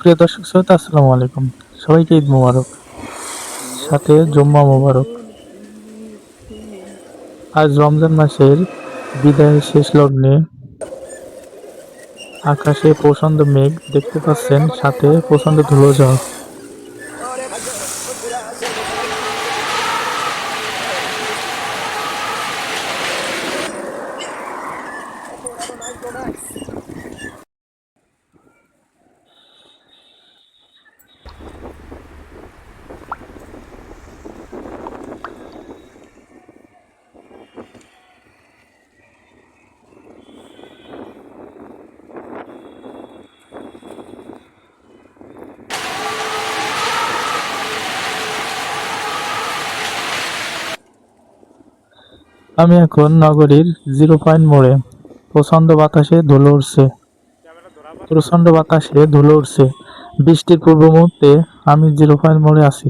সুপ্রিয় দর্শক শ্রোতা, আসসালামু আলাইকুম। সবাইকে ঈদ মোবারক, সাথে জুম্মা মোবারক। আজ রমজান মাসের বিদায়ের শেষ লগ্নে আকাশে প্রচণ্ড মেঘ দেখতে পাচ্ছেন, সাথে প্রচণ্ড ধুলোঝড়। আমি এখন নগরীর 0 পয়েন্ট মোড়ে। প্রচণ্ড বাতাসে ধুলো উঠছে। বৃষ্টির পূর্ব মুহূর্তে আমি 0 পয়েন্ট মোড়ে আছি।